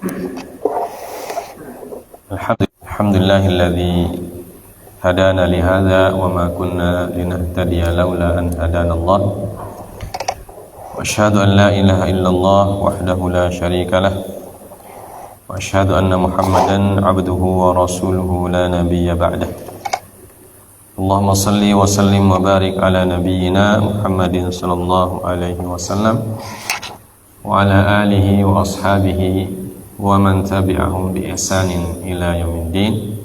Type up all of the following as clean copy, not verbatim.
Alhamdulillahilladzi hadana li hadza wa ma kunna linahtadiya laula an hadanallah. Wa asyhadu an la ilaha illallah wahdahu la syarika lah. Wa asyhadu anna Muhammadan abduhu wa rasuluhu la nabiyya ba'dah. Allahumma salli wa sallim wa barik ala nabiyyina Muhammadin sallallahu alaihi wasallam wa ala alihi wa ashabihi wa man tabi'ahum bi ihsanin ila yaumiddin.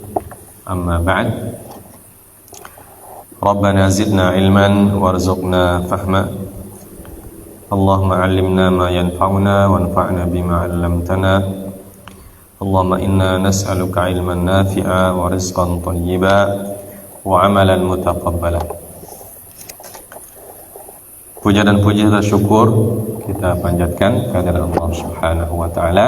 Amma ba'd. Rabbana zidna ilman warzuqna fahma. Allahumma 'allimna ma yanfa'una wanfa'na bima 'allamtana. Allahumma inna nas'aluka ilman nafi'a wa rizqan thayyiba wa amalan mutaqabbala. Puja dan puji serta syukur kita panjatkan kehadirat Allah Subhanahu wa taala.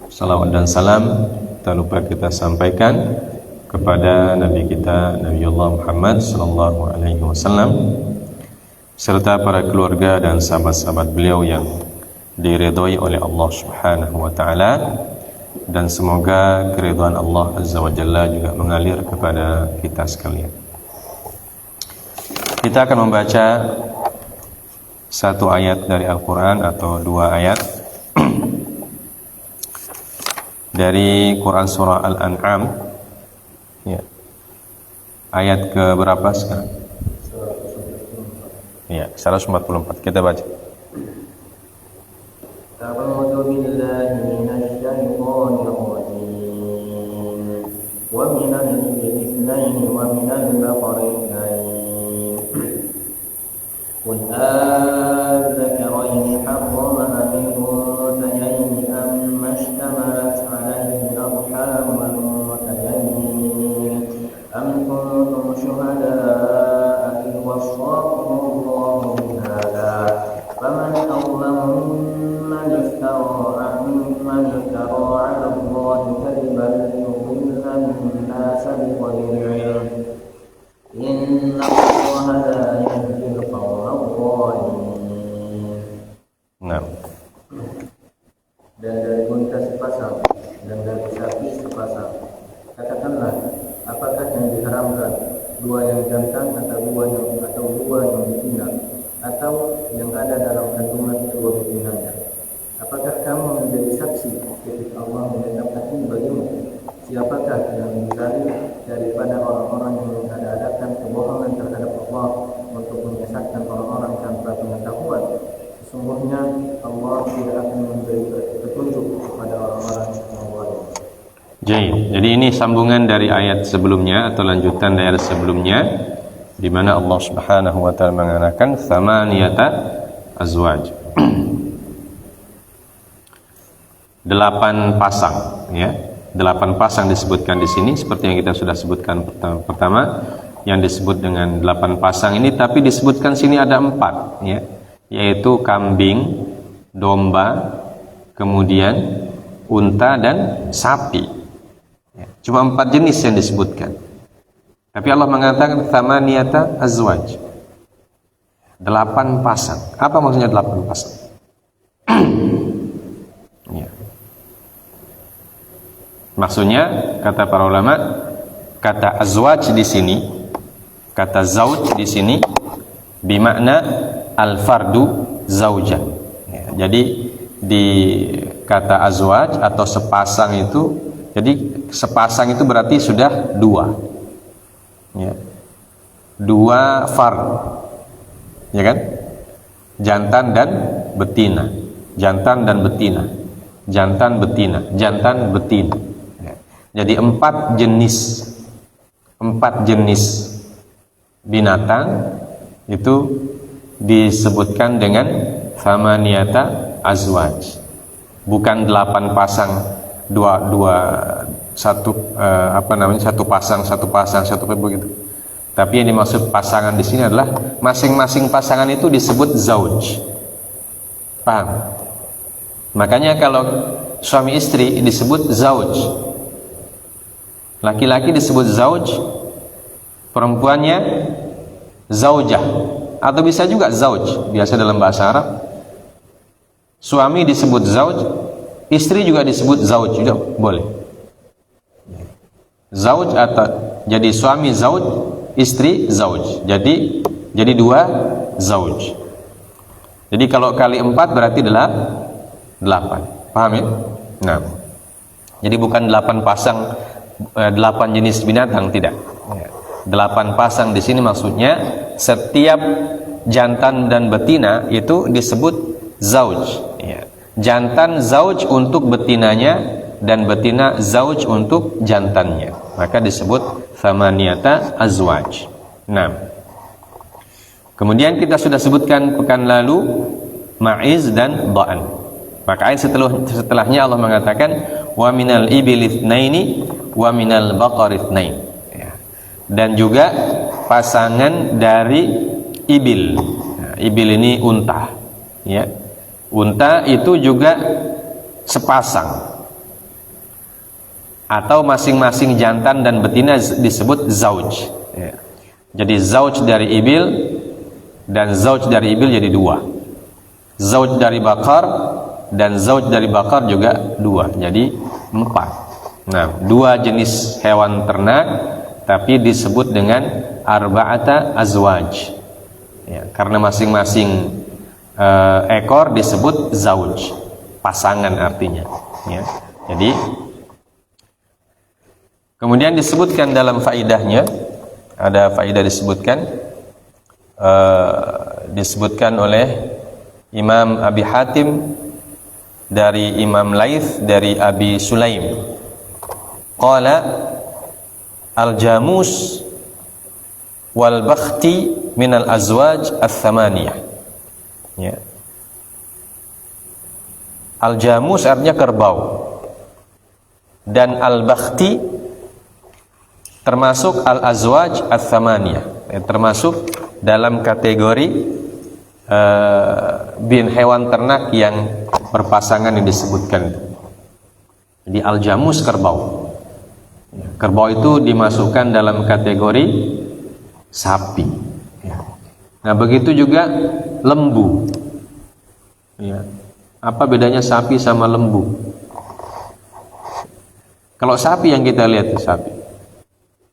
Salawat dan salam tak lupa kita sampaikan kepada Nabi kita Nabiullah Muhammad sallallahu alaihi wasallam serta para keluarga dan sahabat-sahabat beliau yang diridhai oleh Allah Subhanahu wa taala, dan semoga keridhaan Allah Azza wa Jalla juga mengalir kepada kita sekalian. Kita akan membaca satu ayat dari Al-Quran atau dua ayat dari Quran Surah Al-An'am ya. Ayat ke berapa sekarang? Ya, 144. Kita baca. A'udzu billahi minasy syaithanir rajim. Wa minal ithnaini wa minal baqaraini. Qul adzakaraini harrama amil unthayaini amma ishtamalat alayhi arhamul unthayaini am kuntum shuhada'a idh wassakum Allahu bihadza faman awlamu mimman iftara 'ala Allahi kadiban liyudilla an-nasa bighayri 'ilm inna Allaha la yahdil qawma adh-dhalimin. Nah. Dan dari unta sepasang dan dari sapi sepasang, katakanlah, apakah yang diharamkan, dua yang jantan atau dua yang betina, atau yang ada dalam kandungan kedua betinanya? Apakah kamu menjadi saksi ketika Allah menetapkan ini bagimu? Siapakah yang dicari daripada orang-orang yang mengada-adakan kebohongan terhadap Allah untuk menyesatkan orang-orang tanpa pengetahuan? Sesungguhnya Allah tidak akan memberi petunjuk kepada orang-orang yang zalim. Jadi ini sambungan dari ayat sebelumnya atau lanjutan dari ayat sebelumnya, di mana Allah Subhanahu wa taala mengatakan tsamaniyata azwaj. 8 pasang ya. 8 pasang disebutkan di sini seperti yang kita sudah sebutkan pertama yang disebut dengan 8 pasang ini, tapi disebutkan sini ada 4 ya, yaitu kambing, domba, kemudian unta dan sapi. Cuma 4 jenis yang disebutkan. Tapi Allah mengatakan tsamaniyata azwaj. 8 pasang. Apa maksudnya 8 pasang? Ya. Maksudnya kata para ulama, kata azwaj di sini, kata zauj di sini bimakna al-fardu zaujan. Ya, jadi di kata azwaj atau sepasang itu, jadi sepasang itu berarti sudah 2. Ya. 2 fard. Ya kan? Jantan dan betina. Jantan dan betina. Jantan betina, jantan betina. Ya. Jadi 4 jenis binatang itu disebutkan dengan tsamaniyata azwaj. Bukan 8 pasang, satu pasang begitu. Tapi yang dimaksud pasangan di sini adalah masing-masing pasangan itu disebut zauj. Paham? Makanya kalau suami istri disebut zauj. Laki-laki disebut zauj, perempuannya zaujah, atau bisa juga zauj. Biasa dalam bahasa Arab, suami disebut zauj, istri juga disebut zauj, juga boleh. Zauj atau jadi suami zauj, istri zauj. Jadi 2 zauj. Jadi kalau kali 4 berarti 8. Paham ya? Nah. Jadi bukan 8 pasang 8 jenis binatang, tidak. 8 pasang di sini maksudnya setiap jantan dan betina itu disebut zauj. Ya. Jantan zauj untuk betinanya dan betina zauj untuk jantannya. Maka disebut thamaniyata azwaj. Nah. Kemudian kita sudah sebutkan pekan lalu ma'iz dan dha'an. Maka ayat setelahnya Allah mengatakan wa minal ibil itsnaini wa minal baqar itsnain. Ya. Dan juga pasangan dari ibil. Nah, ibil ini unta. Ya. Unta itu juga sepasang. Atau masing-masing jantan dan betina disebut zauj. Ya. Jadi zauj dari ibil dan zauj dari ibil jadi 2. Zauj dari bakar dan zauj dari bakar juga 2, jadi 4. Nah, 2 jenis hewan ternak tapi disebut dengan arba'ata azwaj. Ya, karena masing-masing ekor disebut zauj, pasangan artinya. Ya, jadi kemudian disebutkan dalam faidahnya, ada faidah disebutkan oleh Imam Abi Hatim dari Imam Laits dari Abi Sulaim. Qala al-jamus wal bakhti minal azwaj ats-tsamaniyah. Ya. Al-jamus artinya kerbau. Dan al-bakhti termasuk al-azwaj ats-tsamaniyah. Termasuk dalam kategori bin hewan ternak yang berpasangan yang disebutkan. Jadi al-jamus kerbau. Kerbau itu dimasukkan dalam kategori sapi. Nah, begitu juga lembu. Ya. Apa bedanya sapi sama lembu? Kalau sapi yang kita lihat sapi.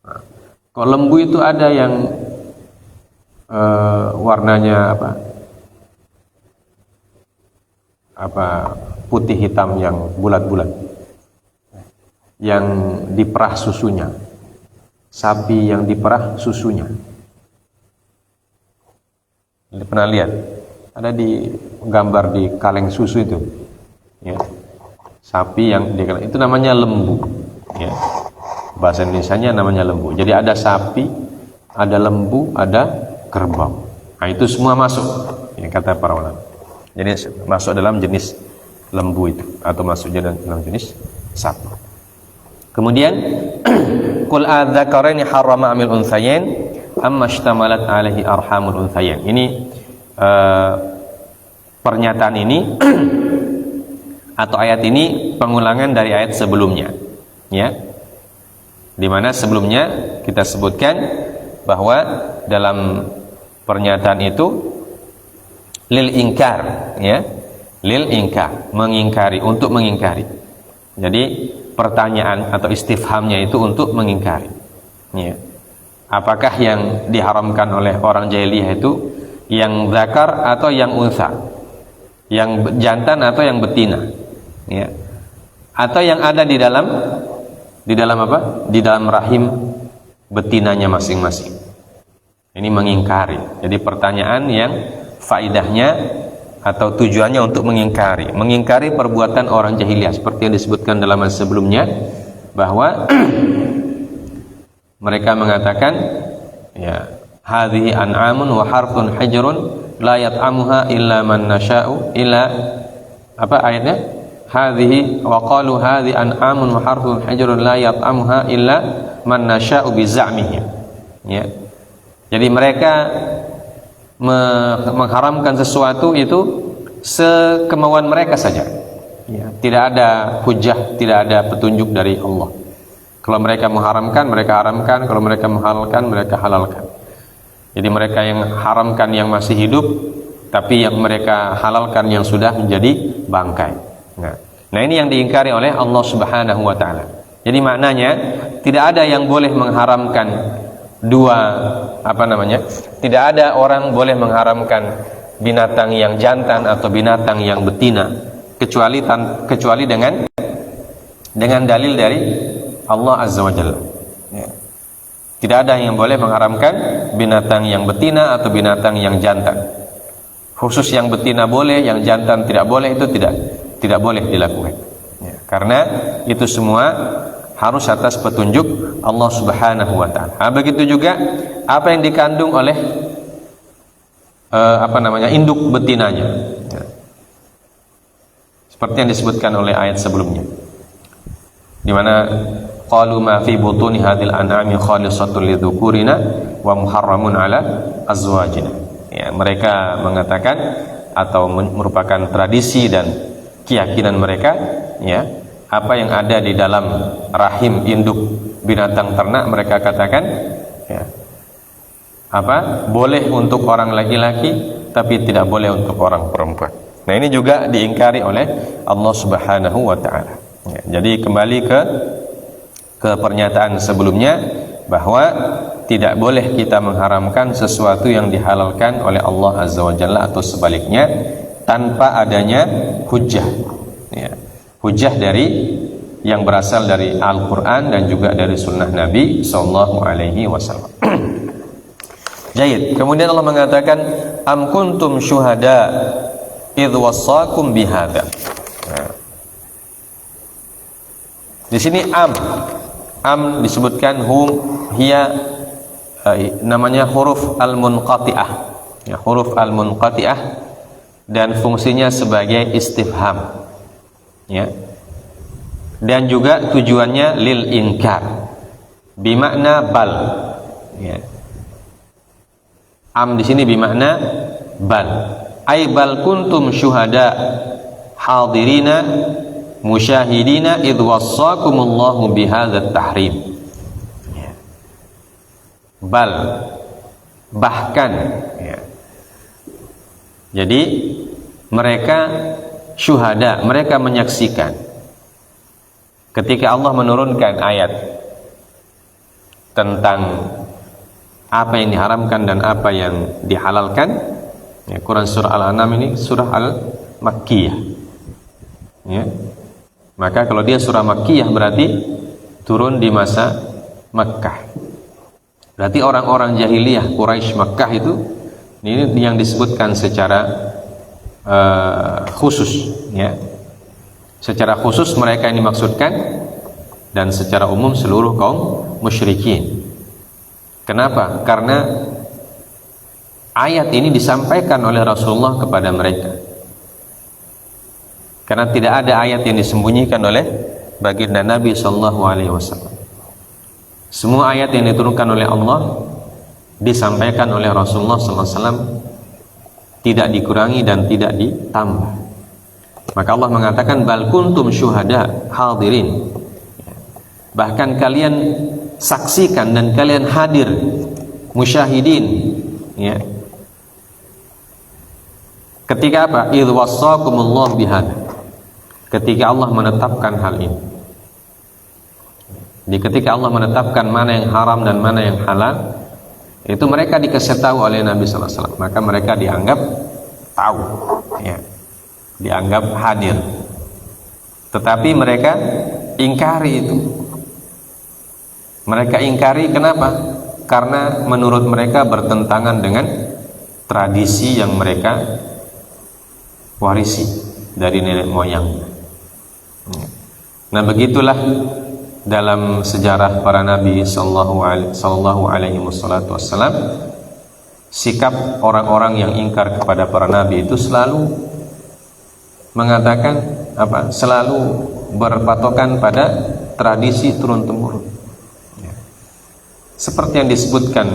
Nah, kalau lembu itu ada yang warnanya putih hitam yang bulat-bulat, yang diperah susunya, sapi yang diperah susunya. Pernah lihat? Ada di gambar di kaleng susu itu, ya. Sapi yang itu namanya lembu, ya. Bahasa Indonesianya namanya lembu. Jadi ada sapi, ada lembu, ada kerbau. Nah, itu semua masuk, ya, kata para ulama. Jadi masuk dalam jenis lembu itu, atau masuk dalam jenis sapi. Kemudian qul adzakaraini harrama amil unthayain amma ishtamalat alaihi arhamul unthayain. Ini pernyataan ini atau ayat ini pengulangan dari ayat sebelumnya, ya. Di mana sebelumnya kita sebutkan bahwa dalam pernyataan itu lil ingkar, ya, lil ingkar, mengingkari, untuk mengingkari. Jadi pertanyaan atau istifhamnya itu untuk mengingkari, ya. Apakah yang diharamkan oleh orang jahiliyah itu yang zakar atau yang unsa, yang jantan atau yang betina, ya, atau yang ada di dalam apa? Di dalam rahim betinanya masing-masing. Ini mengingkari. Jadi pertanyaan yang faidahnya atau tujuannya untuk mengingkari perbuatan orang jahiliyah seperti yang disebutkan dalam ayat sebelumnya, bahwa mereka mengatakan, ya, hadhihi an'amun wa harthun hijrun la yat'amuha illa man nasha'u illa, apa ayatnya? Hadhihi wa qalu hadhi an'amun wa harthun hijrun la yat'amuha illa man nasha'u bi za'mihim, ya. Jadi mereka mengharamkan sesuatu itu sekemauan mereka saja, ya. Tidak ada hujah, tidak ada petunjuk dari Allah. Kalau mereka mengharamkan, mereka haramkan. Kalau mereka menghalalkan, mereka halalkan. Jadi mereka yang haramkan yang masih hidup, tapi yang mereka halalkan yang sudah menjadi bangkai. Nah, Nah, ini yang diingkari oleh Allah Subhanahu wa taala. Jadi maknanya tidak ada yang boleh mengharamkan tidak ada orang boleh mengharamkan binatang yang jantan atau binatang yang betina kecuali dengan dalil dari Allah Azza wa Jalla. Ya. Tidak ada yang boleh mengharamkan binatang yang betina atau binatang yang jantan. Khusus yang betina boleh, yang jantan tidak boleh, itu tidak boleh dilakukan. Ya. Karena itu semua harus atas petunjuk Allah Subhanahu wa taala. Begitu juga apa yang dikandung oleh induk betinanya. Ya. Seperti yang disebutkan oleh ayat sebelumnya. Di mana qalu ma fi butuni hadhil an'ami khalisatun lidzukurina wa muharramun ala azwajina. Ya, mereka mengatakan atau merupakan tradisi dan keyakinan mereka, ya, apa yang ada di dalam rahim induk binatang ternak mereka katakan, ya, boleh untuk orang laki-laki tapi tidak boleh untuk orang perempuan. Nah, ini juga diingkari oleh Allah Subhanahu wa taala. Ya, jadi kembali ke pernyataan sebelumnya bahwa tidak boleh kita mengharamkan sesuatu yang dihalalkan oleh Allah Azza wa Jalla atau sebaliknya tanpa adanya hujjah. Ya. Hujjah yang berasal dari Al-Quran dan juga dari sunnah Nabi Sallallahu Alaihi Wasallam. Jayid. Kemudian Allah mengatakan, Am kuntum syuhada idh wassakum bihadza. Nah. Di sini am disebutkan hiya namanya huruf al-munqati'ah. Ya, huruf al-munqati'ah dan fungsinya sebagai istifham. Ya. Dan juga tujuannya lil inkar. Bimakna bal. Ya. Am di sini bimakna bal. Ai bal kuntum syuhada hadirina musyahidina idh wassakumullahu bihadzat tahrim. Ya. Bal, bahkan, ya. Jadi mereka syuhada, mereka menyaksikan ketika Allah menurunkan ayat tentang apa yang diharamkan dan apa yang dihalalkan. Ya, Quran surah Al-An'am ini surah Al-Makkiyah. Ya. Maka kalau dia surah Makkiyah berarti turun di masa Makkah. Berarti orang-orang jahiliyah Quraisy Makkah itu ini yang disebutkan secara khusus, ya. Secara khusus mereka ini dimaksudkan dan secara umum seluruh kaum musyrikin. Kenapa? Karena ayat ini disampaikan oleh Rasulullah kepada mereka. Karena tidak ada ayat yang disembunyikan oleh baginda Nabi Sallallahu Alaihi Wasallam. Semua ayat yang diturunkan oleh Allah disampaikan oleh Rasulullah Sallallahu Alaihi Wasallam, tidak dikurangi dan tidak ditambah. Maka Allah mengatakan bal kuntum syuhada hadirin. Bahkan kalian saksikan dan kalian hadir, musyahidin, ya. Ketika apa? Idh wassakumullah bihadza. Ketika Allah menetapkan hal ini. Di ketika Allah menetapkan mana yang haram dan mana yang halal, itu mereka dikasih tahu oleh Nabi sallallahu alaihi wasallam. Maka mereka dianggap tahu, ya. Dianggap hadir. Tetapi mereka ingkari itu. Mereka ingkari kenapa? Karena menurut mereka bertentangan dengan tradisi yang mereka warisi dari nenek moyangnya. Nah, begitulah dalam sejarah para nabi sallallahu alaihi wasallam, sikap orang-orang yang ingkar kepada para nabi itu selalu mengatakan apa? Selalu berpatokan pada tradisi turun temurun. Ya. Seperti yang disebutkan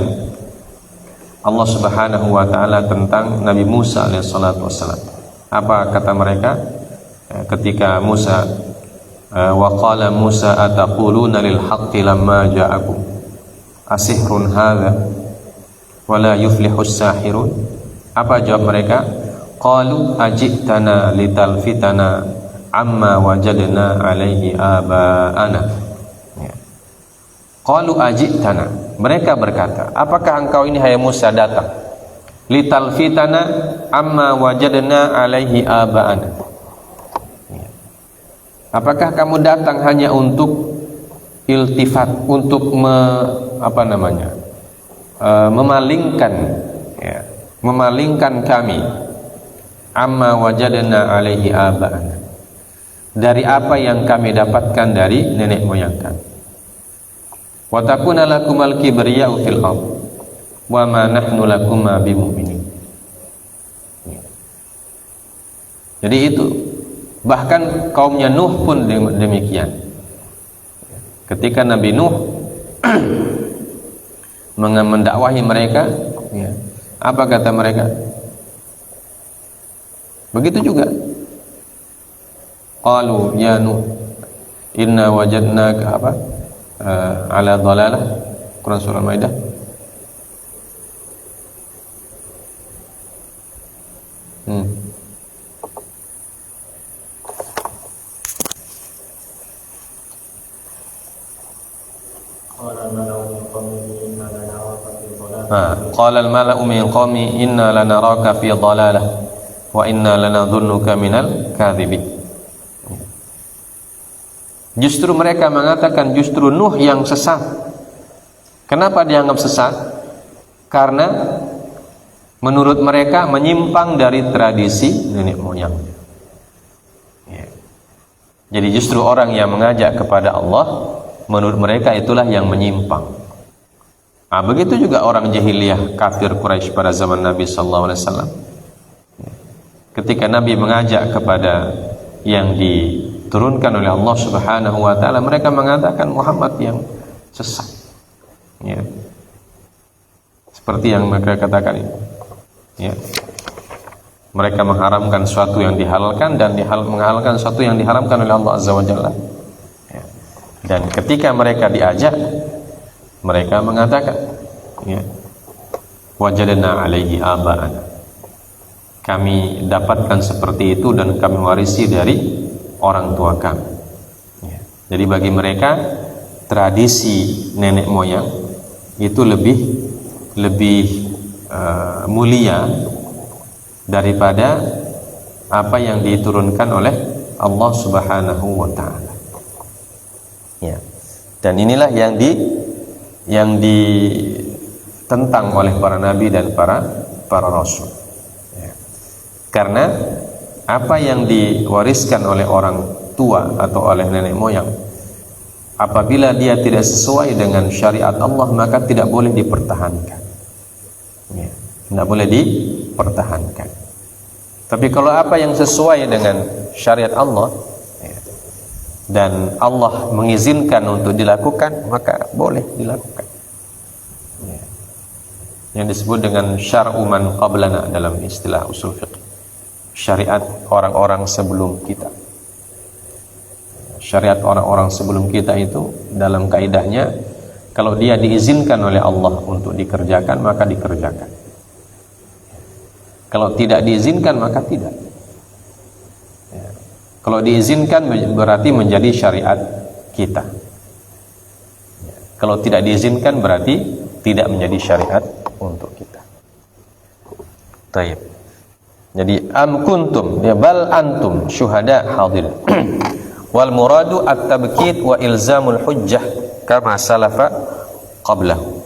Allah Subhanahu wa taala tentang Nabi Musa alaihissalatu wassalam. Apa kata mereka ketika Musa wa qala Musa ataquluna lil haqqi lamma ja'akum asihrun hadza wa la yuflihus sahirun. Apa jawab mereka? Qalu ajitana litalfitana amma wajadna alaihi aba'ana. Ya. Qalu ajitana. Mereka berkata, apakah engkau ini hai Musa datang litalfitana amma wajadna alaihi aba'ana? Ya. Apakah kamu datang hanya untuk iltifat, untuk memalingkan, ya, memalingkan kami amma wajadna alaihi aba'ana, dari apa yang kami dapatkan dari nenek moyang kami. Wa takuna lakumal kibriya'u fil ardh wa ma nahnu lakum bimu'minin. Jadi itu, bahkan kaumnya Nuh pun demikian. Ketika Nabi Nuh mendakwahi mereka, ya, apa kata mereka? Begitu juga. Qalu ya Nuh inna wajadnaka ala dhalalah. Quran surah Maidah. Qala al-mala'u min qaumi inna lanaraka fi dhalalah wa inna lanadhunnuka minal kadhibin. Justru mereka mengatakan justru Nuh yang sesat. Kenapa dianggap sesat? Karena menurut mereka menyimpang dari tradisi nenek moyang. Ya. Jadi justru orang yang mengajak kepada Allah, menurut mereka itulah yang menyimpang. Begitu juga orang jahiliyah kafir Quraisy pada zaman Nabi sallallahu alaihi wasallam. Ketika Nabi mengajak kepada yang diturunkan oleh Allah Subhanahu wa taala, mereka mengatakan Muhammad yang sesat. Ya. Seperti yang mereka katakan itu. Ya. Mereka mengharamkan sesuatu yang dihalalkan dan menghalalkan sesuatu yang diharamkan oleh Allah Azza wa Jalla. Ya. Dan ketika mereka diajak, mereka mengatakan, ya, wajadna alaihi aba'ana. Kami dapatkan seperti itu dan kami warisi dari orang tua kami. Ya. Jadi bagi mereka tradisi nenek moyang itu lebih mulia daripada apa yang diturunkan oleh Allah Subhanahu wa taala. Ya. Dan inilah yang ditentang oleh para nabi dan para rasul. Ya. Karena apa yang diwariskan oleh orang tua atau oleh nenek moyang, apabila dia tidak sesuai dengan syariat Allah, maka tidak boleh dipertahankan. Ya. Tidak boleh dipertahankan. Tapi kalau apa yang sesuai dengan syariat Allah, ya, dan Allah mengizinkan untuk dilakukan, maka boleh dilakukan. Ya. Yang disebut dengan syar'u man qablana dalam istilah usul fiqh, syariat orang-orang sebelum kita. Syariat orang-orang sebelum kita itu dalam kaidahnya, kalau dia diizinkan oleh Allah untuk dikerjakan, maka dikerjakan. Kalau tidak diizinkan, maka tidak. Ya. Kalau diizinkan berarti menjadi syariat kita. Ya. Kalau tidak diizinkan berarti tidak menjadi syariat untuk kita. Taib. Jadi am kuntum, ya bal antum syuhada hadir. Wal muradu at-tabkit wa ilzamul hujjah kama salafa qablahu.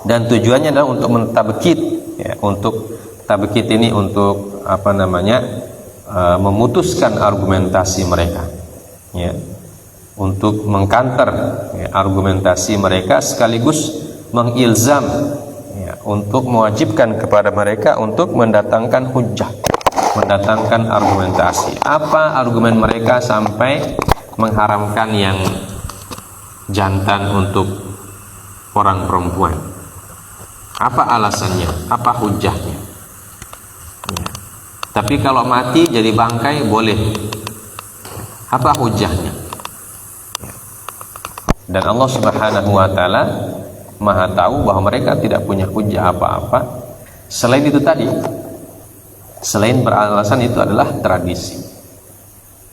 Dan tujuannya adalah untuk mentabkit, ya, untuk tabkit ini untuk memutuskan argumentasi mereka, ya, untuk mengkanter, ya, argumentasi mereka, sekaligus mengilzam, ya, untuk mewajibkan kepada mereka untuk mendatangkan hujjah, mendatangkan argumentasi. Apa argumen mereka sampai mengharamkan yang jantan untuk orang perempuan? Apa alasannya? Apa hujjahnya? Ya. Tapi kalau mati jadi bangkai boleh. Apa hujjahnya? Ya. Dan Allah Subhanahu wa taala Maha tahu bahwa mereka tidak punya hujjah apa-apa selain itu tadi. Selain beralasan itu adalah tradisi.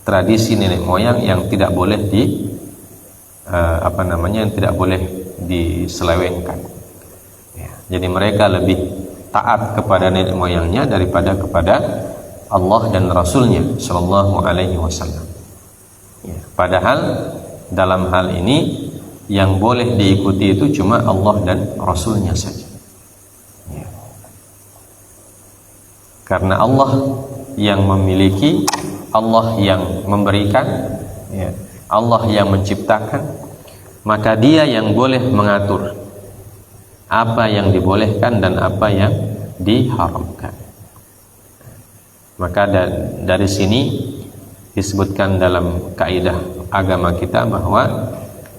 tradisi nenek moyang yang tidak boleh yang tidak boleh diselewengkan. Ya, jadi mereka lebih taat kepada nenek moyangnya daripada kepada Allah dan Rasulnya Shallallahu Alaihi Wasallam. Ya, padahal dalam hal ini yang boleh diikuti itu cuma Allah dan Rasulnya saja. Ya. Karena Allah yang memiliki, Allah yang memberikan, ya, Allah yang menciptakan, maka Dia yang boleh mengatur apa yang dibolehkan dan apa yang diharamkan. Maka dari sini disebutkan dalam kaidah agama kita bahwa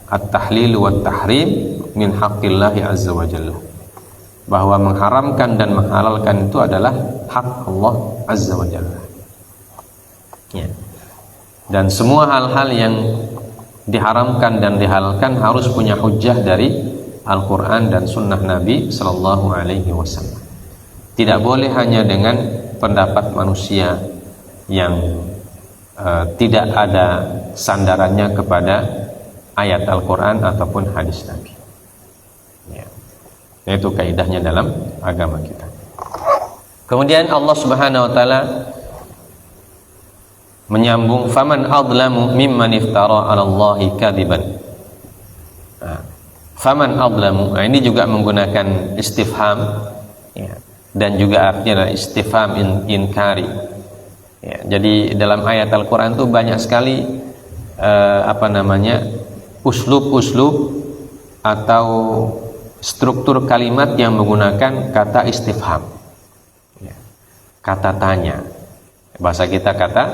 at-tahlil wa tahrim min haqqillahi azza wa jalla, bahwa mengharamkan dan menghalalkan itu adalah hak Allah azza wa jalla. Ya. Dan semua hal-hal yang diharamkan dan dihalalkan harus punya hujjah dari Al-Quran dan Sunnah Nabi Sallallahu Alaihi Wasallam. Tidak boleh hanya dengan pendapat manusia yang tidak ada sandarannya kepada ayat Al-Quran ataupun hadis Nabi. Ya. Itu kaidahnya dalam agama kita. Kemudian Allah Subhanahu Wa Taala menyambung, faman adlamu mimman iftara 'ala Allahi kadziban. Faman adlamu, ini juga menggunakan istifham, ya, dan juga artinya adalah istifham inkari. Ya, jadi dalam ayat Al-Quran itu banyak sekali uslub-uslub atau struktur kalimat yang menggunakan kata istifham, ya, kata tanya. Bahasa kita kata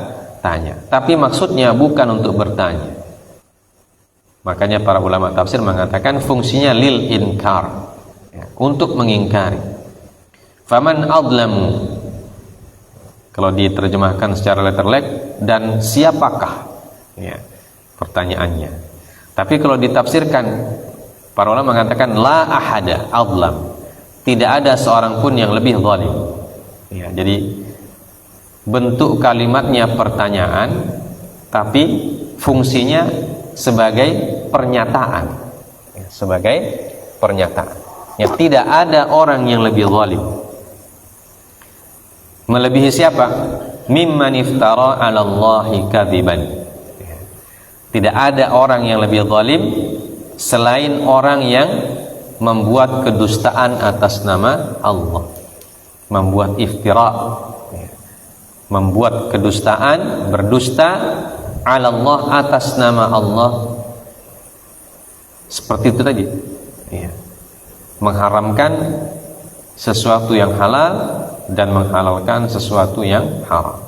tanya, tapi maksudnya bukan untuk bertanya. Makanya para ulama tafsir mengatakan fungsinya lil inkar, ya, untuk mengingkari. Faman adlamu, kalau diterjemahkan secara letterlek, dan siapakah, ya, pertanyaannya. Tapi kalau ditafsirkan, para ulama mengatakan la ahada adlam, tidak ada seorang pun yang lebih zalim. Ya, jadi bentuk kalimatnya pertanyaan, tapi fungsinya sebagai pernyataan, ya, sebagai pernyataan. Ya, tidak ada orang yang lebih zalim. Melebihi siapa? Mimman iftara 'ala Allahi kadziban. Ya. Tidak ada orang yang lebih zalim selain orang yang membuat kedustaan atas nama Allah, membuat iftira, ya, membuat kedustaan, berdusta 'ala Allah, atas nama Allah. Seperti itu tadi, ya, mengharamkan sesuatu yang halal dan menghalalkan sesuatu yang haram.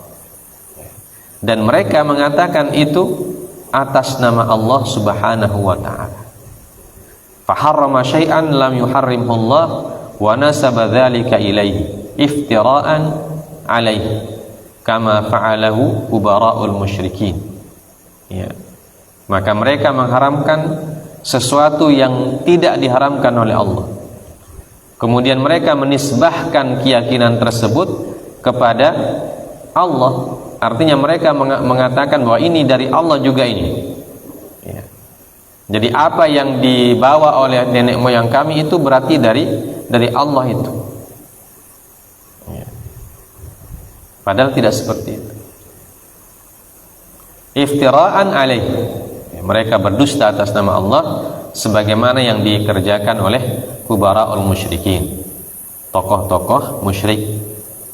Dan mereka mengatakan itu atas nama Allah Subhanahu wa ta'ala. Faharrama syai'an lam yuharrimhu Allah wa nasaba dzalika ilaihi iftira'an alaihi kama fa'alahu kubara'ul musyrikin. Ya. Maka mereka mengharamkan sesuatu yang tidak diharamkan oleh Allah. Kemudian mereka menisbahkan keyakinan tersebut kepada Allah. Artinya mereka mengatakan bahwa ini dari Allah juga ini. Ya. Jadi apa yang dibawa oleh nenek moyang kami itu berarti dari Allah itu. Ya. Padahal tidak seperti itu. Iftira'an alaihi, ya, mereka berdusta atas nama Allah sebagaimana yang dikerjakan oleh kubara'ul musyrikin, tokoh-tokoh musyrik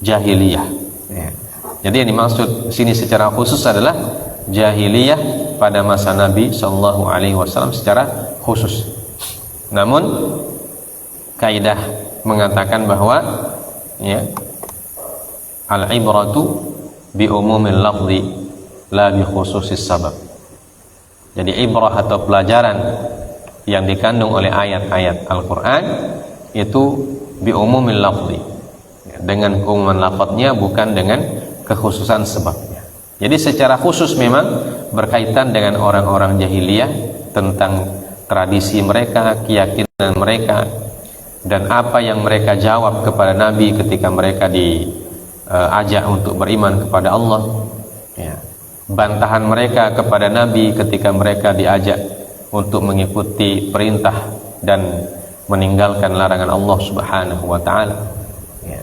jahiliyah. Ya. Jadi yang dimaksud sini secara khusus adalah jahiliyah pada masa Nabi Shallallahu Alaihi Wasallam secara khusus. Namun kaidah mengatakan bahwa, ya, al-ibratu bi umumil lafzi la bi khususis sabab. Jadi ibrah atau pelajaran yang dikandung oleh ayat-ayat Al-Quran itu bi umumil lafzi, dengan keumuman lafadznya, bukan dengan kekhususan sebabnya. Jadi secara khusus memang berkaitan dengan orang-orang jahiliyah, tentang tradisi mereka, keyakinan mereka, dan apa yang mereka jawab kepada Nabi ketika mereka diajak untuk beriman kepada Allah, ya. bantahan mereka kepada Nabi ketika mereka diajak untuk mengikuti perintah dan meninggalkan larangan Allah Subhanahu wa taala. Ya.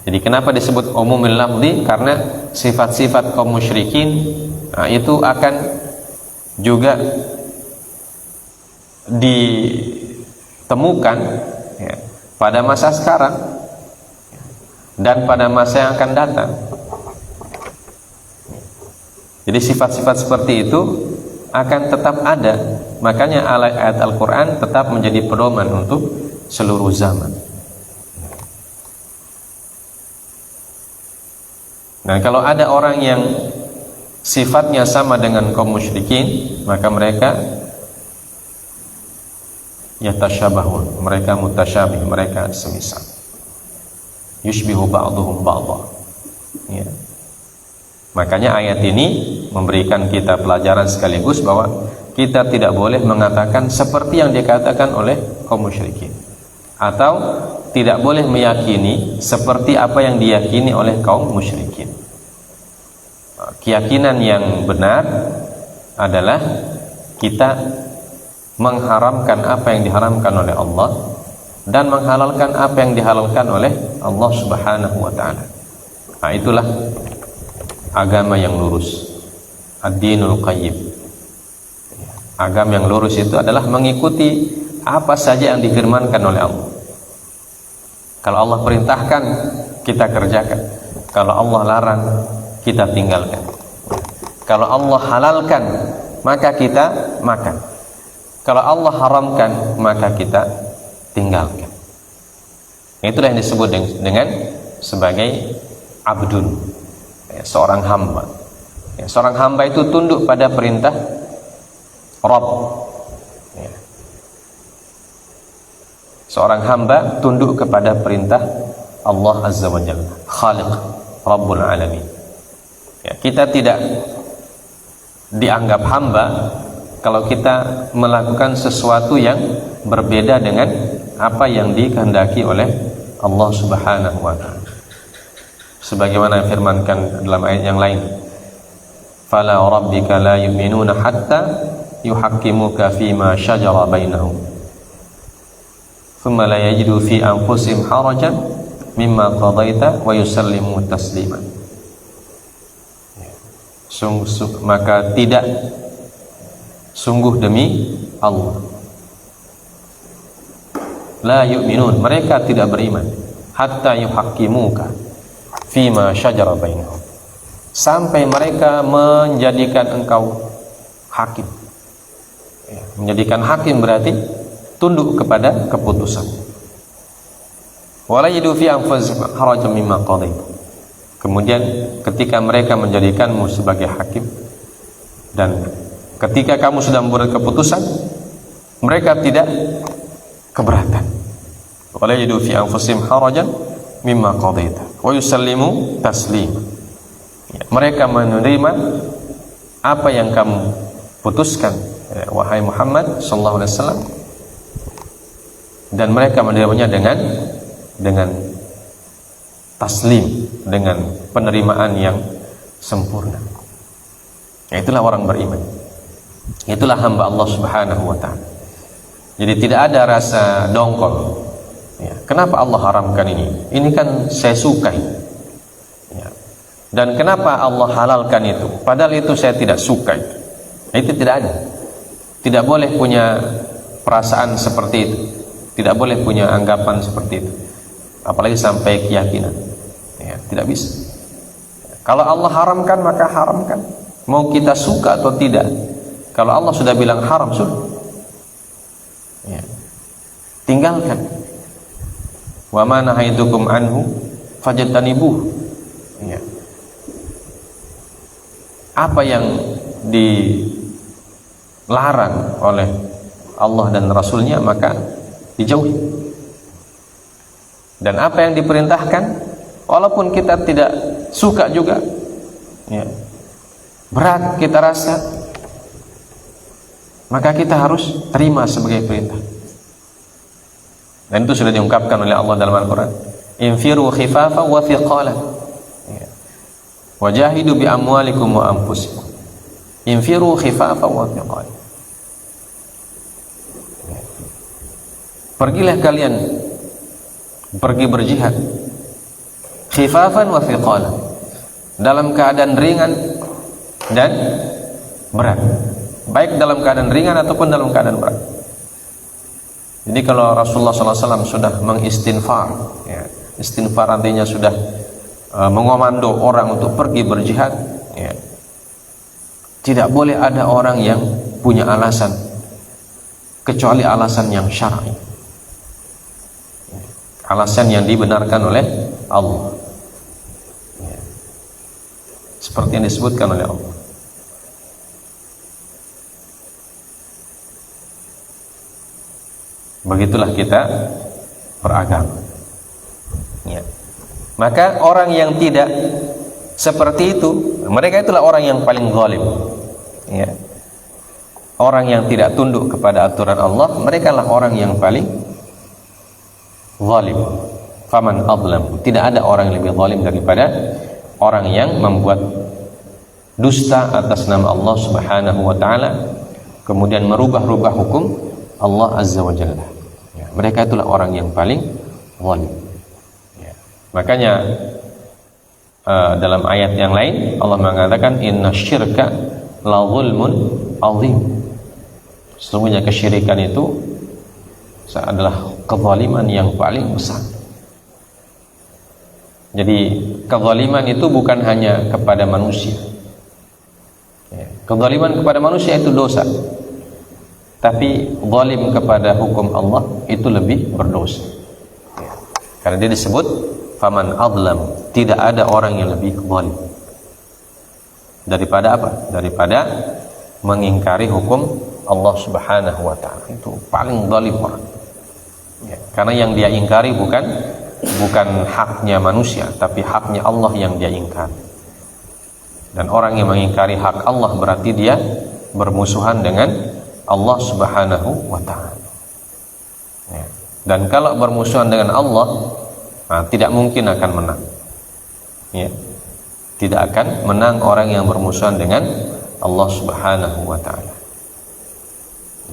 Jadi kenapa disebut umumul lafzi? Karena sifat-sifat kaum musyrikin itu akan juga ditemukan ya, pada masa sekarang dan pada masa yang akan datang. Jadi sifat-sifat seperti itu akan tetap ada. Makanya ayat Al-Quran tetap menjadi pedoman untuk seluruh zaman. Nah, kalau ada orang yang sifatnya sama dengan kaum musyrikin, maka mereka yatasyabahun, mereka mutasyabih, mereka semisal. Yushbihu ba'duhum ba'dha. Ya. Makanya ayat ini memberikan kita pelajaran sekaligus bahwa kita tidak boleh mengatakan seperti yang dikatakan oleh kaum musyrikin, atau tidak boleh meyakini seperti apa yang diyakini oleh kaum musyrikin. Keyakinan yang benar adalah kita mengharamkan apa yang diharamkan oleh Allah dan menghalalkan apa yang dihalalkan oleh Allah Subhanahu wa taala. Nah, itulah agama yang lurus, ad-dinul qayyim. Agama yang lurus itu adalah mengikuti apa saja yang difirmankan oleh Allah. Kalau Allah perintahkan, kita kerjakan. Kalau Allah larang, kita tinggalkan. Kalau Allah halalkan, maka kita makan. Kalau Allah haramkan, maka kita tinggalkan. Itulah yang disebut dengan sebagai abdun, seorang hamba. Seorang hamba itu tunduk pada perintah Rabb. Seorang hamba tunduk kepada perintah Allah Azza wa Jalla, Khaliq, Rabbul Alamin. Kita tidak dianggap hamba kalau kita melakukan sesuatu yang berbeda dengan apa yang dikehendaki oleh Allah Subhanahu wa taala. Sebagaimana firmankan dalam ayat yang lain, fala rabbika la yu'minuna hatta yuhaqqimuka fima shajara bainahum thumma la yajidu fi anfusihim harajan mimma qadaita wa yusallimu taslima. Maka tidak, sungguh demi Allah, la yu'minun, mereka tidak beriman, hatta yuhaqqimuka fima syajara bainahum, sampai mereka menjadikan engkau hakim. Menjadikan hakim berarti tunduk kepada keputusan. Wala yajidu fi anfusihim harajan mimma qadaita. Kemudian ketika mereka menjadikanmu sebagai hakim dan ketika kamu sudah membuat keputusan, mereka tidak keberatan. Wala yajidu fi anfusihim harajan mimma qadaita wa yusallimu taslima. Mereka menerima apa yang kamu putuskan, wahai Muhammad sallallahu alaihi wasallam, dan mereka menerimanya dengan taslim, dengan penerimaan yang sempurna. Itulah orang beriman. Itulah hamba Allah Subhanahu wa taala. Jadi tidak ada rasa dongkol. Kenapa Allah haramkan ini? Ini kan saya sukai. Dan kenapa Allah halalkan itu? Padahal itu saya tidak sukai. Itu tidak ada. Tidak boleh punya perasaan seperti itu. Tidak boleh punya anggapan seperti itu. Apalagi sampai keyakinan. Tidak bisa. Kalau Allah haramkan, maka haramkan. Mau kita suka atau tidak. Kalau Allah sudah bilang haram, sudah. Tinggalkan. Wa ma nahaitukum anhu fajtanibuh. Apa yang dilarang oleh Allah dan Rasulnya, maka dijauhi. Dan apa yang diperintahkan, walaupun kita tidak suka juga, berat kita rasa, maka kita harus terima sebagai perintah. Dan itu sudah diungkapkan oleh Allah dalam Al-Quran, infiru khifafa wa thiqalan. Wajahidu bi amwalikum wa anfusikum. Infiru khifafan wa thiqal. Pergilah kalian pergi berjihad khifafan wa thiqal, dalam keadaan ringan dan berat, baik dalam keadaan ringan ataupun dalam keadaan berat. Jadi kalau Rasulullah SAW sudah mengistinfar, ya, istinfar artinya sudah mengomando orang untuk pergi berjihad, ya, tidak boleh ada orang yang punya alasan kecuali alasan yang syar'i, alasan yang dibenarkan oleh Allah, ya, seperti yang disebutkan oleh Allah. Begitulah kita beragama, ya. Maka orang yang tidak seperti itu, mereka itulah orang yang paling zalim, ya. Orang yang tidak tunduk kepada aturan Allah, mereka lah orang yang paling zalim. Faman adlam, tidak ada orang yang lebih zalim daripada orang yang membuat dusta atas nama Allah Subhanahu wa taala, kemudian merubah-rubah hukum Allah Azza wa Jalla, ya, mereka itulah orang yang paling zalim, ya. Makanya dalam ayat yang lain Allah mengatakan inna syirka la zulmun azim, sesungguhnya kesyirikan itu adalah kezaliman yang paling besar. Jadi kezaliman itu bukan hanya kepada manusia, ya, kezaliman kepada manusia itu dosa, tapi zalim kepada hukum Allah itu lebih berdosa, ya. Karena dia disebut faman adlam, tidak ada orang yang lebih zalim daripada apa? Daripada mengingkari hukum Allah Subhanahu wa taala. Itu paling zalim orang, ya. Karena yang dia ingkari bukan haknya manusia, tapi haknya Allah yang dia ingkari. Dan orang yang mengingkari hak Allah berarti dia bermusuhan dengan Allah Subhanahu wa ta'ala, ya. Dan kalau bermusuhan dengan Allah, nah, tidak mungkin akan menang, ya. Tidak akan menang orang yang bermusuhan dengan Allah Subhanahu wa ta'ala,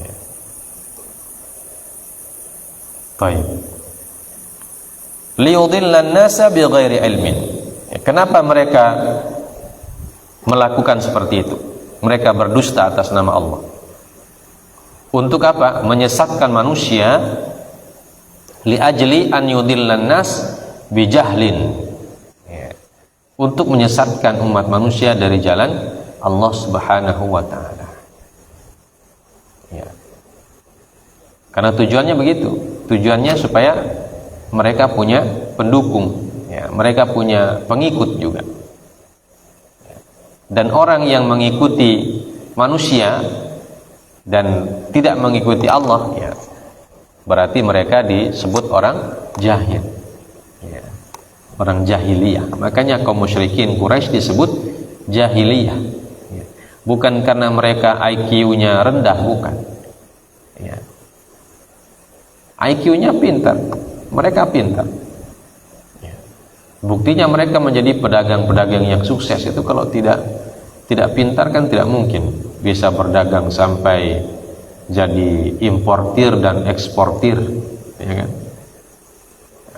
ya. Baik. Liyudillan nasa bighairi ilmin, ya, kenapa mereka melakukan seperti itu? Mereka berdusta atas nama Allah. Untuk apa? Menyesatkan manusia, liajli an yudillan nas bijahlin, ya, untuk menyesatkan umat manusia dari jalan Allah Subhanahu wa ta'ala, ya. Karena tujuannya begitu, tujuannya supaya mereka punya pendukung, ya, mereka punya pengikut juga, ya. Dan orang yang mengikuti manusia dan tidak mengikuti Allah, ya, berarti mereka disebut orang jahil, ya, orang jahiliyah. Makanya kaum musyrikin Quraisy disebut jahiliyah, ya. Bukan karena mereka IQ-nya rendah, bukan, ya. IQ-nya pintar, mereka pintar, ya. Buktinya mereka menjadi pedagang-pedagang yang sukses. Itu kalau tidak pintar kan tidak mungkin bisa berdagang sampai jadi importir dan eksportir, ya kan?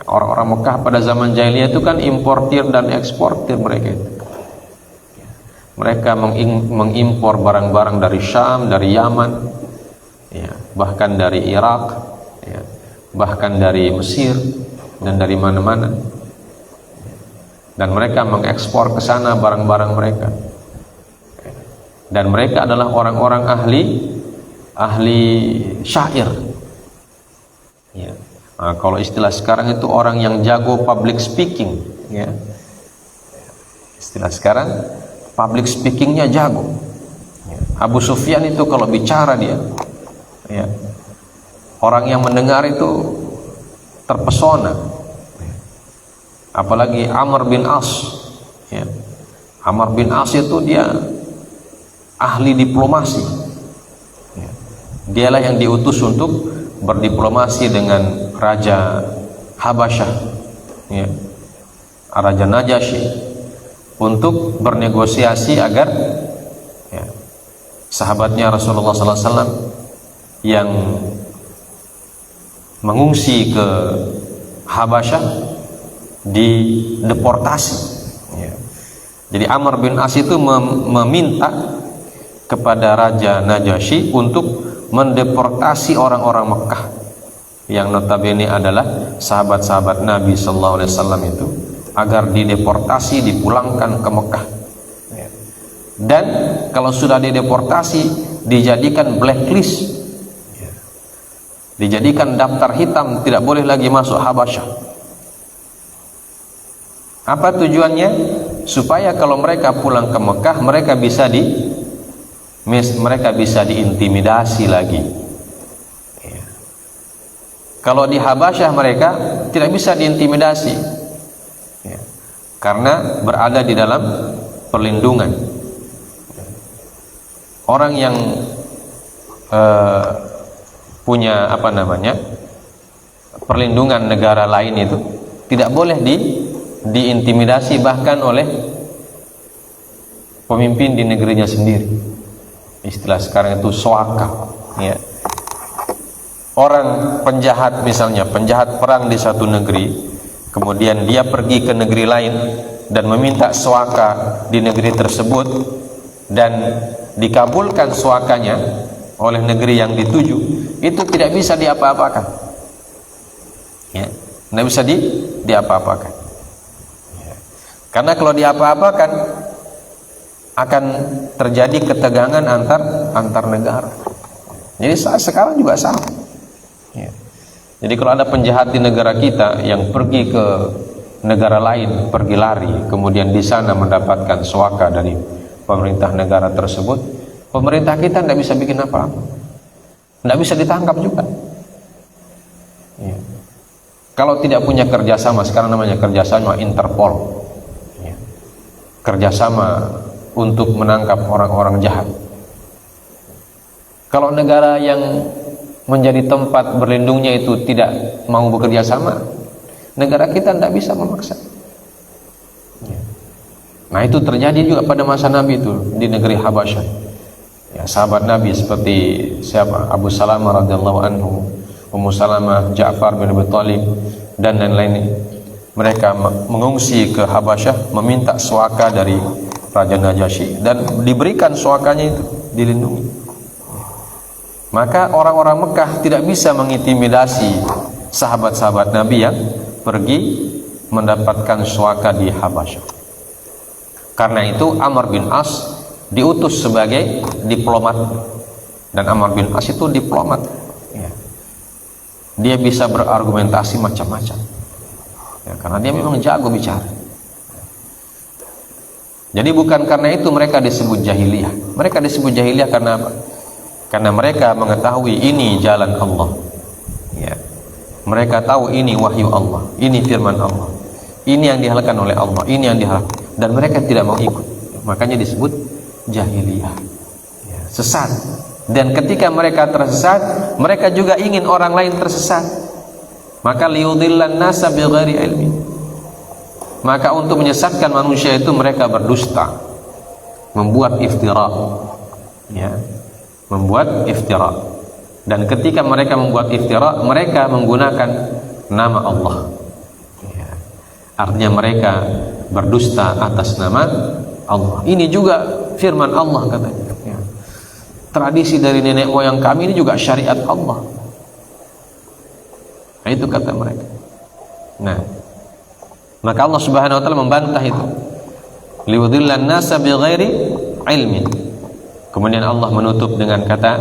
Orang-orang Mekah pada zaman jahiliyah itu kan importir dan eksportir mereka itu. Mereka mengimpor barang-barang dari Syam, dari Yaman, ya, bahkan dari Irak, ya, bahkan dari Mesir dan dari mana-mana. Dan mereka mengekspor ke sana barang-barang mereka. Dan mereka adalah orang-orang ahli syair, ya. Nah, kalau istilah sekarang itu orang yang jago public speaking, ya. Istilah sekarang public speakingnya jago, ya. Abu Sufyan itu kalau bicara dia, ya, orang yang mendengar itu terpesona, ya. Apalagi Amr bin As, ya. Amr bin As itu dia ahli diplomasi, ya. Dialah yang diutus untuk berdiplomasi dengan Raja Habasyah, ya, Raja Najasyi, untuk bernegosiasi agar ya, sahabatnya Rasulullah SAW yang mengungsi ke Habasyah dideportasi. Ya. Jadi Amr bin As itu meminta kepada Raja Najasyi untuk mendeportasi orang-orang Mekah yang notabene adalah sahabat-sahabat Nabi Sallallahu Alaihi Wasallam itu, agar dideportasi, dipulangkan ke Mekah. Ya. Dan kalau sudah dideportasi, dijadikan blacklist, ya. Dijadikan daftar hitam, tidak boleh lagi masuk Habasyah. Apa tujuannya? Supaya kalau mereka pulang ke Mekah, mereka bisa diintimidasi lagi. Ya. Kalau di Habasyah mereka tidak bisa diintimidasi, ya, karena berada di dalam perlindungan. Orang yang punya perlindungan negara lain itu tidak boleh diintimidasi bahkan oleh pemimpin di negerinya sendiri. Istilah sekarang itu soaka, ya. Orang penjahat, misalnya penjahat perang di satu negeri, kemudian dia pergi ke negeri lain dan meminta soaka di negeri tersebut dan dikabulkan soakanya oleh negeri yang dituju, itu tidak bisa diapa-apakan, ya, tidak bisa diapa-apakan, ya. Karena kalau diapa-apakan akan terjadi ketegangan antar negara. Jadi sekarang juga sama. Ya. Jadi kalau ada penjahat di negara kita yang pergi ke negara lain, pergi lari, kemudian di sana mendapatkan suaka dari pemerintah negara tersebut, pemerintah kita tidak bisa bikin apa-apa, tidak bisa ditangkap juga. Ya. Kalau tidak punya kerjasama, sekarang namanya kerjasama Interpol, ya. Kerjasama untuk menangkap orang-orang jahat. Kalau negara yang menjadi tempat berlindungnya itu tidak mau bekerja sama, negara kita tidak bisa memaksa. Nah, itu terjadi juga pada masa Nabi itu di negeri Habasyah. Ya, sahabat Nabi seperti siapa? Abu Salamah radhiyallahu anhu, Ummu Salamah, Ja'far bin Abi Thalib dan lain-lain. Mereka mengungsi ke Habasyah meminta suaka dari Raja Najasyi dan diberikan suakanya itu, dilindungi. Maka orang-orang Mekah tidak bisa mengintimidasi sahabat-sahabat Nabi yang pergi mendapatkan suaka di Habasyah. Karena itu Amr bin As diutus sebagai diplomat, dan Amr bin As itu diplomat, ya. Dia bisa berargumentasi macam-macam, ya, karena dia memang jago bicara. Jadi bukan karena itu mereka disebut jahiliyah. Mereka disebut jahiliyah karena apa? Karena mereka mengetahui ini jalan Allah, ya. Mereka tahu ini wahyu Allah, ini firman Allah, ini yang dihalalkan oleh Allah, ini yang dihalalkan, dan mereka tidak mau ikut. Makanya disebut jahiliyah, ya, sesat. Dan ketika mereka tersesat, mereka juga ingin orang lain tersesat. Maka liyudillan nasa bighairi ilmi. Maka untuk menyesatkan manusia itu mereka berdusta, membuat iftira, ya, membuat iftira. Dan ketika mereka membuat iftira, mereka menggunakan nama Allah, ya. Artinya mereka berdusta atas nama Allah. Ini juga firman Allah katanya, ya. Tradisi dari nenek moyang kami ini juga syariat Allah. Nah, itu kata mereka. Nah, maka Allah Subhanahu wa taala membantah itu. Liudillan nasa bighairi ilmin. Kemudian Allah menutup dengan kata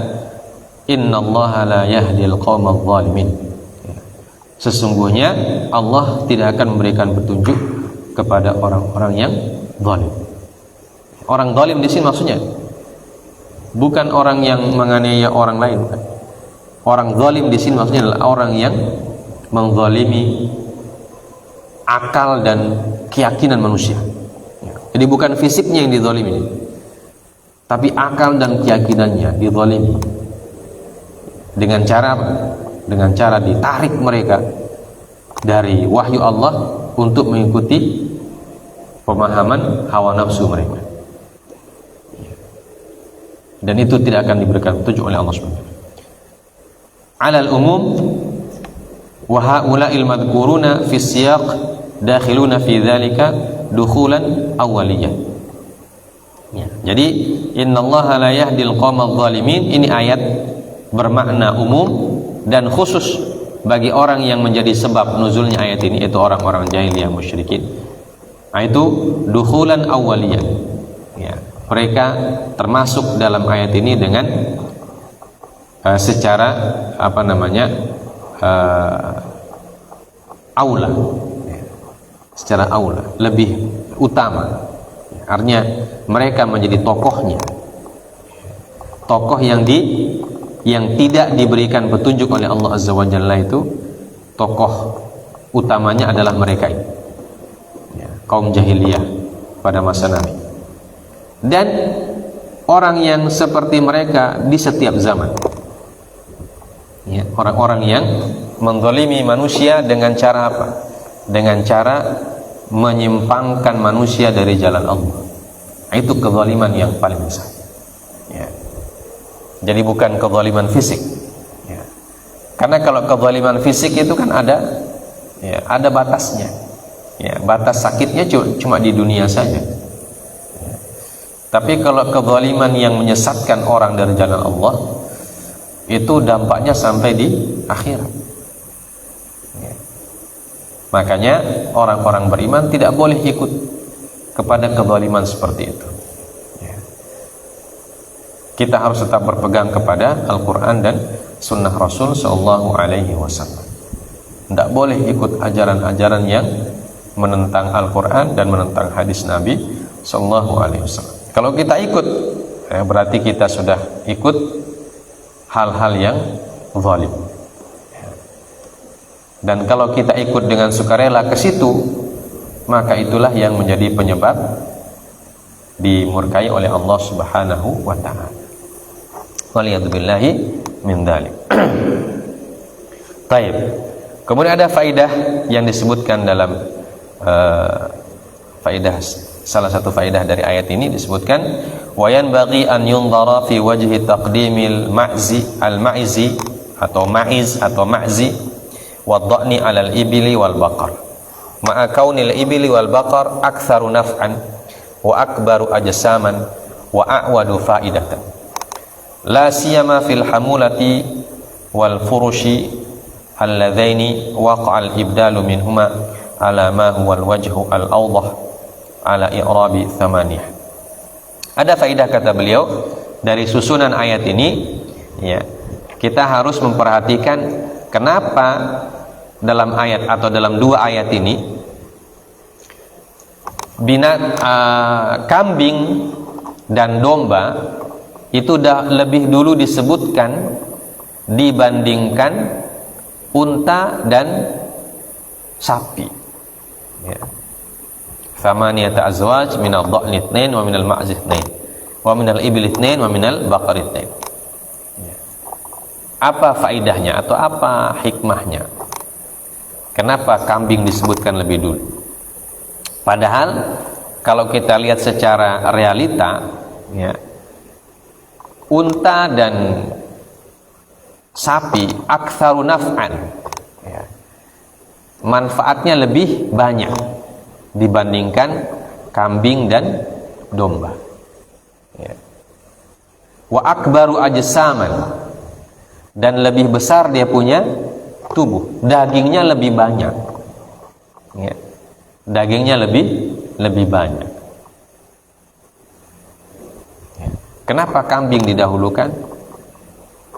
innallaha la yahdil qaumadh dhalimin. Sesungguhnya Allah tidak akan memberikan petunjuk kepada orang-orang yang zalim. Orang zalim di sini maksudnya bukan orang yang menganiaya orang lain, bukan. Orang zalim di sini maksudnya adalah orang yang menzalimi akal dan keyakinan manusia. Jadi bukan fisiknya yang dizalimi, tapi akal dan keyakinannya dizalimi. Dengan cara ditarik mereka dari wahyu Allah untuk mengikuti pemahaman hawa nafsu mereka. Dan itu tidak akan diberikan petunjuk oleh Allah SWT. Alal umum wa haula'il madhkuruna fi siyaq dakhiluna fi dzalika dukhulan awwaliyah. Ya. Jadi innallaha la yahdil qaumadh dhalimin, ini ayat bermakna umum dan khusus bagi orang yang menjadi sebab nuzulnya ayat ini, yaitu orang-orang jahiliyah musyrikin. Nah, itu dukhulan awwaliyah. Ya, mereka termasuk dalam ayat ini dengan secara aula, ya, secara aula, lebih utama. Artinya mereka menjadi tokohnya, tokoh yang tidak diberikan petunjuk oleh Allah Azza wa Jalla, itu tokoh utamanya adalah mereka ini, ya, kaum jahiliyah pada masa Nabi, dan orang yang seperti mereka di setiap zaman, ya, orang-orang yang menzalimi manusia dengan cara apa? Dengan cara menyimpangkan manusia dari jalan Allah. Itu kezaliman yang paling besar, ya. Jadi bukan kezaliman fisik, ya. Karena kalau kezaliman fisik itu kan ada, ya, ada batasnya, ya. Batas sakitnya cuma di dunia saja, ya. Tapi kalau kezaliman yang menyesatkan orang dari jalan Allah, itu dampaknya sampai di akhirat, ya. Makanya orang-orang beriman tidak boleh ikut kepada kezaliman seperti itu, ya. Kita harus tetap berpegang kepada Al-Quran dan Sunnah Rasul Sallallahu Alaihi Wasallam. Tidak boleh ikut ajaran-ajaran yang menentang Al-Quran dan menentang hadis Nabi Sallallahu Alaihi Wasallam. Kalau kita ikut, ya, berarti kita sudah ikut hal-hal yang zalim. Dan kalau kita ikut dengan sukarela ke situ, maka itulah yang menjadi penyebab dimurkai oleh Allah Subhanahu wa taala. Waliyadzubillahi min dzalik. Baik. Kemudian ada faidah yang disebutkan dalam salah satu faidah dari ayat ini disebutkan, wa yanbaghi an yunzara fi wajhi taqdimil al-ma'izi atau ma'iz atau ma'zi wa dha'ni 'alal ibli wal baqar ma'a kaunil ibli wal baqar aktsaru naf'an wa akbaru ajsaman wa a'wadu fa'idatan la siyama fil hamulati wal furushi alladzaini waqa'a al-ibdalu minhuma ala ma huwa al-wajhu al-awdah ala i'rabi thamaniyah. Ada faidah kata beliau dari susunan ayat ini, ya, kita harus memperhatikan kenapa dalam ayat atau dalam dua ayat ini kambing dan domba itu lebih dulu disebutkan dibandingkan unta dan sapi, ya. Thamaniyata azwaj minal dha'ni itsnain wa minal ma'zi itsnain wa minal ibli itsnain wa minal baqari itsnain. Apa faidahnya atau apa hikmahnya? Kenapa kambing disebutkan lebih dulu? Padahal kalau kita lihat secara realita, ya, unta dan sapi aktsaru naf'an, ya, manfaatnya lebih banyak dibandingkan kambing dan domba, ya. Wa akbaru ajsaman, dan lebih besar dia punya tubuh, dagingnya lebih banyak, ya. Dagingnya lebih banyak, ya. Kenapa kambing didahulukan,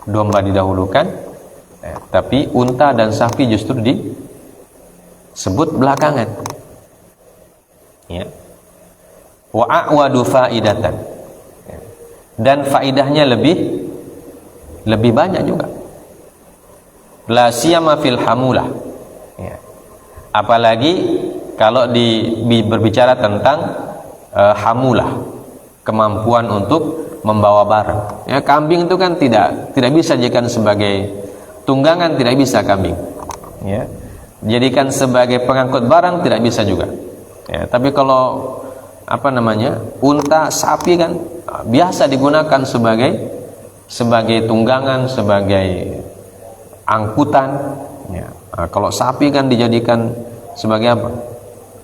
domba didahulukan, ya, tapi unta dan sapi justru disebut belakangan, ya. Wa a'wadu faidatan, ya. Dan faidahnya lebih banyak juga. La siyama fil hamulah, ya. Apalagi kalau berbicara tentang hamulah, kemampuan untuk membawa barang, ya. Kambing itu kan tidak bisa dijadikan sebagai tunggangan, tidak bisa kambing, ya. Jadikan sebagai pengangkut barang tidak bisa juga, ya. Tapi kalau unta, sapi kan biasa digunakan sebagai tunggangan, sebagai angkutan. Ya. Nah, kalau sapi kan dijadikan sebagai apa?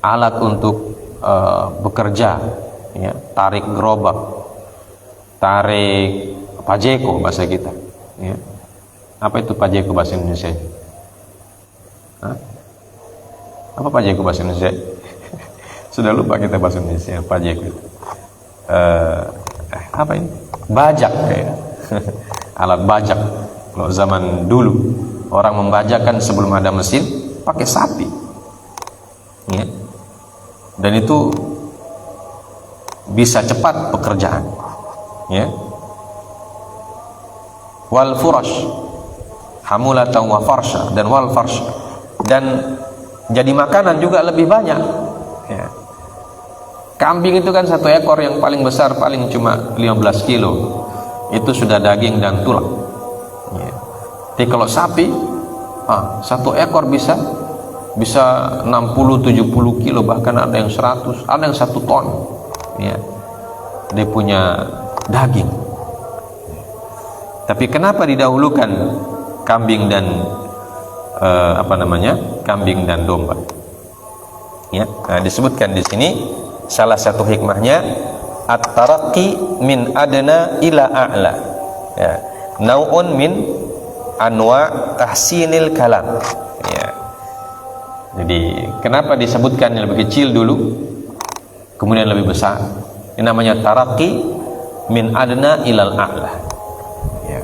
Alat untuk bekerja, ya, tarik gerobak, tarik pajeko bahasa kita. Ya. Apa itu pajeko bahasa Indonesia? Hah? Apa pajeko bahasa Indonesia? Sudah lupa kita bahasa Indonesia pajeko itu. Apa ini? Bajak kayak. Alat bajak. Kalau zaman dulu orang membajak kan sebelum ada mesin pakai sapi. Ya. Dan itu bisa cepat pekerjaan. Ya. Wal furash hamulatan wa farsha, dan wal farsh, dan jadi makanan juga lebih banyak. Ya. Kambing itu kan satu ekor yang paling besar paling cuma 15 kilo, itu sudah daging dan tulang. Ya. Tapi kalau sapi, satu ekor bisa 60-70 kilo, bahkan ada yang 100, ada yang 1 ton. Ya. Dia punya daging. Tapi kenapa didahulukan kambing dan kambing dan domba? Ya, nah, disebutkan di sini salah satu hikmahnya at-taraqi min adna ila a'la. Ya, nau'un min anwa' tahsinil kalam. Ya. Jadi kenapa disebutkan yang lebih kecil dulu kemudian lebih besar? Ini namanya taraqi min adna ilal a'la. Ya.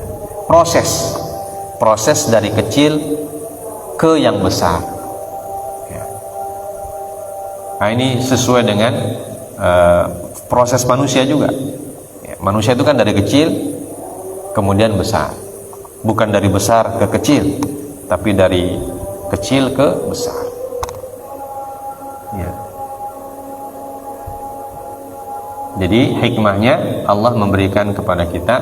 Proses dari kecil ke yang besar. Ya. Nah, ini sesuai dengan proses manusia juga. Ya, manusia itu kan dari kecil kemudian besar, bukan dari besar ke kecil, tapi dari kecil ke besar. Ya. Jadi hikmahnya Allah memberikan kepada kita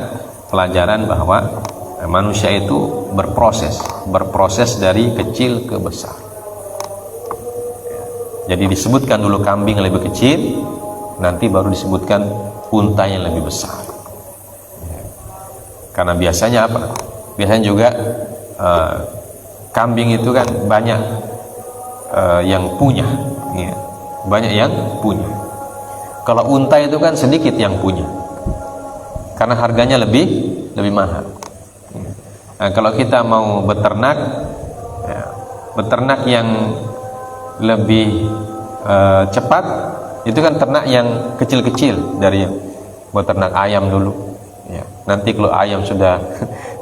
pelajaran bahwa manusia itu berproses dari kecil ke besar. Jadi disebutkan dulu kambing yang lebih kecil, nanti baru disebutkan unta yang lebih besar. Karena biasanya apa? Biasanya juga kambing itu kan banyak yang punya, ya. Banyak yang punya. Kalau unta itu kan sedikit yang punya, karena harganya lebih mahal. Nah, kalau kita mau beternak, ya, beternak yang lebih cepat itu kan ternak yang kecil-kecil dari yang beternak ayam dulu. Ya. Nanti kalau ayam sudah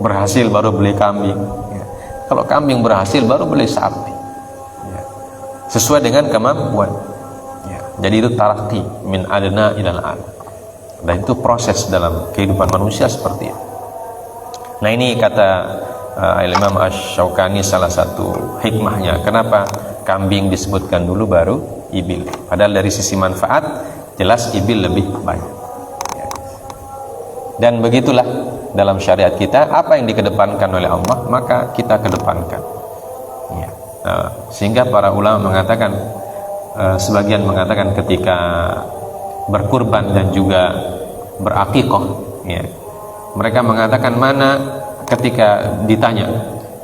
berhasil baru beli kambing. Ya. Kalau kambing berhasil baru beli sapi. Ya. Sesuai dengan kemampuan. Ya. Jadi itu taraqi min adna ilal a'la. Dan itu proses dalam kehidupan manusia seperti itu. Nah, ini kata Imam Asy-Syaukani salah satu hikmahnya kenapa kambing disebutkan dulu baru ibil. Padahal dari sisi manfaat jelas ibil lebih banyak. Ya. Dan begitulah dalam syariat kita, apa yang dikedepankan oleh Allah maka kita kedepankan. Ya. Sehingga para ulama mengatakan, sebagian mengatakan ketika berkurban dan juga berakikah, ya, mereka mengatakan ketika ditanya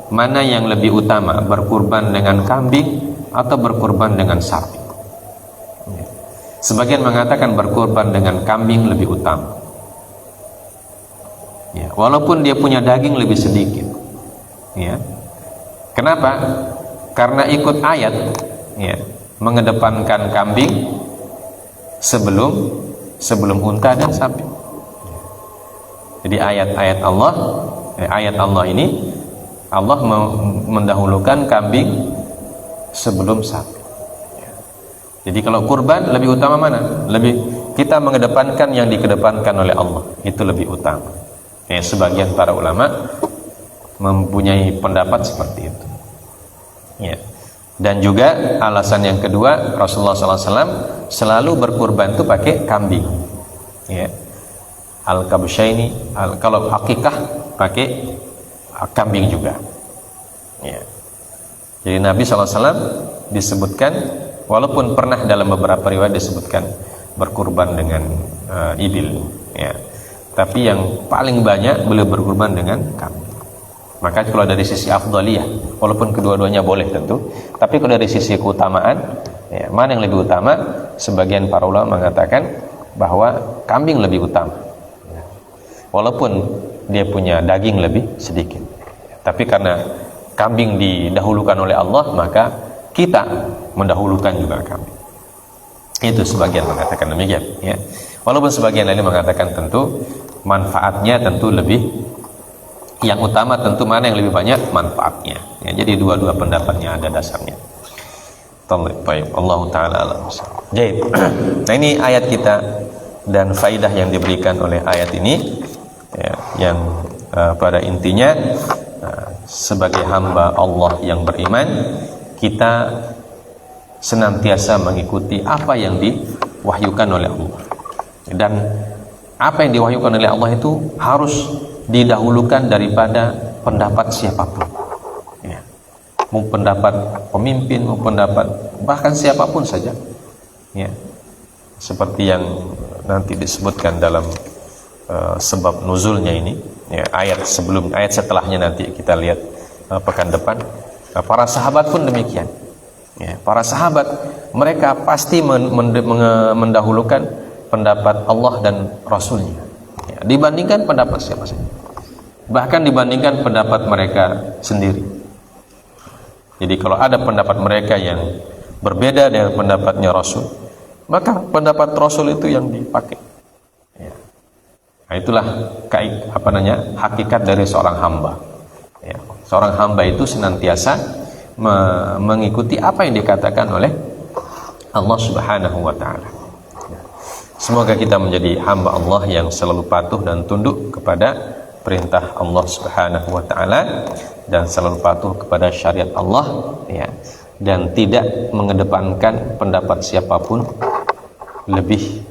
mana yang lebih utama, berkurban dengan kambing atau berkurban dengan sapi. Sebagian mengatakan berkurban dengan kambing lebih utama. Ya, walaupun dia punya daging lebih sedikit. Ya. Kenapa? Karena ikut ayat, ya, mengedepankan kambing sebelum unta dan sapi. Jadi ayat-ayat Allah ini Allah mendahulukan kambing sebelum sapi. Jadi kalau kurban lebih utama mana? Kita mengedepankan yang dikedepankan oleh Allah, itu lebih utama. Ya, sebagian para ulama mempunyai pendapat seperti itu. Ya. Dan juga alasan yang kedua, Rasulullah SAW selalu berkurban itu pakai kambing. Ya. Al-kabsyaini, kalau akikah pakai kambing juga. Ya. Jadi Nabi SAW disebutkan, walaupun pernah dalam beberapa riwayat disebutkan berkurban dengan ibil, ya. Tapi yang paling banyak beliau berkurban dengan kambing. Maka kalau dari sisi afdaliyah, walaupun kedua-duanya boleh tentu, tapi kalau dari sisi keutamaan, ya, mana yang lebih utama? Sebagian para ulama mengatakan bahwa kambing lebih utama, ya. Walaupun dia punya daging lebih sedikit, tapi karena kambing didahulukan oleh Allah, maka kita mendahulukan juga kambing. Itu sebagian mengatakan demikian, ya. Walaupun sebagian lain mengatakan tentu manfaatnya tentu lebih, yang utama tentu mana yang lebih banyak manfaatnya, ya. Jadi dua-dua pendapatnya ada dasarnya. Baik, Allah Ta'ala alam. Jadi, nah ini ayat kita dan faidah yang diberikan oleh ayat ini, ya, yang pada intinya sebagai hamba Allah yang beriman, kita senantiasa mengikuti apa yang diwahyukan oleh Allah, dan apa yang diwahyukan oleh Allah itu harus didahulukan daripada pendapat siapapun, ya. Mau pendapat pemimpin, mau pendapat bahkan siapapun saja, ya. Seperti yang nanti disebutkan dalam sebab nuzulnya ini, ya, ayat sebelum, ayat setelahnya nanti kita lihat pekan depan. Para sahabat pun demikian, ya. Para sahabat mereka pasti mendahulukan pendapat Allah dan Rasulnya, ya, dibandingkan pendapat siapa saja, bahkan dibandingkan pendapat mereka sendiri. Jadi kalau ada pendapat mereka yang berbeda dengan pendapatnya Rasul, maka pendapat Rasul itu yang dipakai, ya. Nah, itulah hakikat dari seorang hamba, ya. Seorang hamba itu senantiasa mengikuti apa yang dikatakan oleh Allah Subhanahu wa Ta'ala. Semoga kita menjadi hamba Allah yang selalu patuh dan tunduk kepada perintah Allah Subhanahu wa Ta'ala, dan selalu patuh kepada syariat Allah, ya, dan tidak mengedepankan pendapat siapapun lebih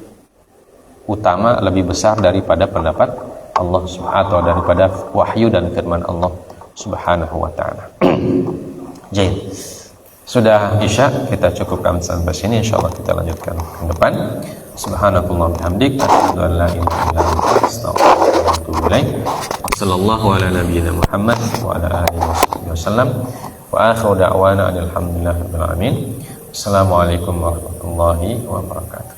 utama, lebih besar daripada pendapat Allah atau daripada wahyu dan firman Allah Subhanahu wa Ta'ala. Jadi sudah Isya, kita cukupkan sampai sini, insyaallah kita lanjutkan ke depan. Subhanakallah bihamdik, asyhadu an la ilaha illa anta, astaghfiruka wa atubu ilaik. Sallallahu ala nabiyyina Muhammad wa ala alihi wasallam. Wa akhiru da'wana alhamdulillahi rabbil alamin. Assalamualaikum warahmatullahi wabarakatuh.